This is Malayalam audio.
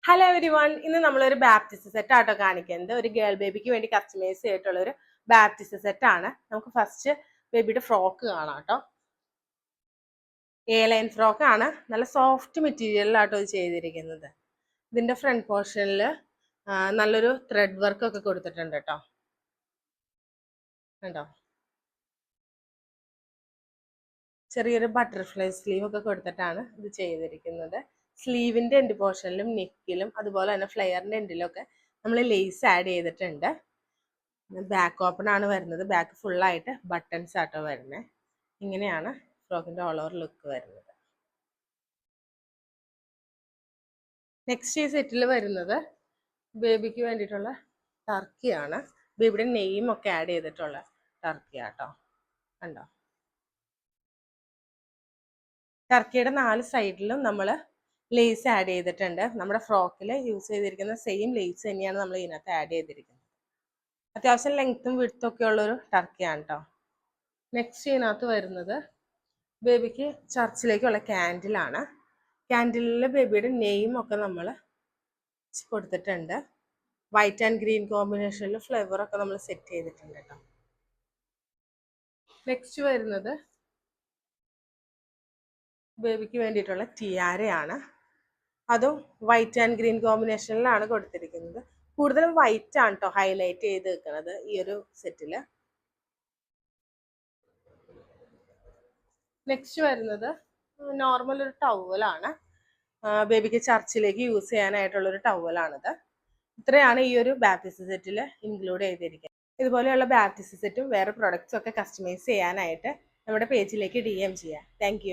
ഹലോ എവരി വൺ, ഇന്ന് നമ്മളൊരു ബാപ്റ്റിസ്റ്റ് സെറ്റ് ആട്ടോ കാണിക്കുന്നത്. ഒരു ഗേൾ ബേബിക്ക് വേണ്ടി കസ്റ്റമൈസ് ചെയ്തിട്ടുള്ള ഒരു ബാപ്റ്റിസ്റ്റ് സെറ്റ് ആണ്. നമുക്ക് ഫസ്റ്റ് ബേബിയുടെ ഫ്രോക്ക് കാണാം കേട്ടോ. ലൈൻ ഫ്രോക്ക് ആണ്, നല്ല സോഫ്റ്റ് മെറ്റീരിയലിലാട്ടോ ഇത് ചെയ്തിരിക്കുന്നത്. ഇതിന്റെ ഫ്രണ്ട് പോർഷനിൽ നല്ലൊരു ത്രെഡ് വർക്ക് ഒക്കെ കൊടുത്തിട്ടുണ്ട് കേട്ടോ. കണ്ടോ, ചെറിയൊരു ബട്ടർഫ്ലൈ സ്ലീവ് ഒക്കെ കൊടുത്തിട്ടാണ് ഇത് ചെയ്തിരിക്കുന്നത്. സ്ലീവിന്റെ എൻഡ് പോർഷനിലും നെക്കിലും അതുപോലെ തന്നെ ഫ്ലെയറിന്റെ എൻഡിലൊക്കെ നമ്മൾ ലേസ് ആഡ് ചെയ്തിട്ടുണ്ട്. ബാക്ക് ഓപ്പൺ ആണ് വരുന്നത്. ബാക്ക് ഫുള്ളായിട്ട് ബട്ടൺസ് ആട്ടോ വരുന്നത്. ഇങ്ങനെയാണ് ഫ്രോക്കിന്റെ ഓൾ ഓവർ ലുക്ക് വരുന്നത്. നെക്സ്റ്റ് ഈ സെറ്റിൽ വരുന്നത് ബേബിക്ക് വേണ്ടിയിട്ടുള്ള ടർക്കിയാണ്. ബേബിയുടെ നെയിം ഒക്കെ ആഡ് ചെയ്തിട്ടുള്ള ടർക്കി ആട്ടോ. കണ്ടോ, ടർക്കിയുടെ 4 സൈഡിലും നമ്മൾ ലേസ് ആഡ് ചെയ്തിട്ടുണ്ട്. നമ്മുടെ ഫ്രോക്കിൽ യൂസ് ചെയ്തിരിക്കുന്ന സെയിം ലേസ് തന്നെയാണ് നമ്മൾ ഇതിനകത്ത് ആഡ് ചെയ്തിരിക്കുന്നത്. അത്യാവശ്യം ലെങ്ത്തും വിഡ്ത്തും ഒക്കെ ഉള്ളൊരു ടർക്കിയാണ് കേട്ടോ. നെക്സ്റ്റ് ഇതിനകത്ത് വരുന്നത് ബേബിക്ക് ചർച്ചിലേക്കുള്ള ക്യാൻഡിലാണ്. ക്യാൻഡിലിൽ ബേബിയുടെ നെയിം ഒക്കെ നമ്മൾ കൊടുത്തിട്ടുണ്ട്. വൈറ്റ് ആൻഡ് ഗ്രീൻ കോമ്പിനേഷനിൽ ഫ്ലേവർ ഒക്കെ നമ്മൾ സെറ്റ് ചെയ്തിട്ടുണ്ട് കേട്ടോ. നെക്സ്റ്റ് വരുന്നത് ബേബിക്ക് വേണ്ടിയിട്ടുള്ള ടിയാരയാണ്. അതും വൈറ്റ് ആൻഡ് ഗ്രീൻ കോമ്പിനേഷനിലാണ് കൊടുത്തിരിക്കുന്നത്. കൂടുതലും വൈറ്റ് ആണ് കേട്ടോ ഹൈലൈറ്റ് ചെയ്ത് വെക്കുന്നത് ഈ ഒരു സെറ്റില്. നെക്സ്റ്റ് വരുന്നത് നോർമൽ ഒരു ടവലാണ്. ബേബിക്ക് ചർച്ചിലേക്ക് യൂസ് ചെയ്യാനായിട്ടുള്ള ഒരു ടവലാണിത്. ഇത്രയാണ് ഈ ഒരു ബാപ്റ്റിസ്റ്റ് സെറ്റിൽ ഇൻക്ലൂഡ് ചെയ്തിരിക്കുന്നത്. ഇതുപോലെയുള്ള ബാപ്റ്റിസ്റ്റ് സെറ്റും വേറെ പ്രൊഡക്ട്സും ഒക്കെ കസ്റ്റമൈസ് ചെയ്യാനായിട്ട് നമ്മുടെ പേജിലേക്ക് DM ചെയ്യാം. താങ്ക്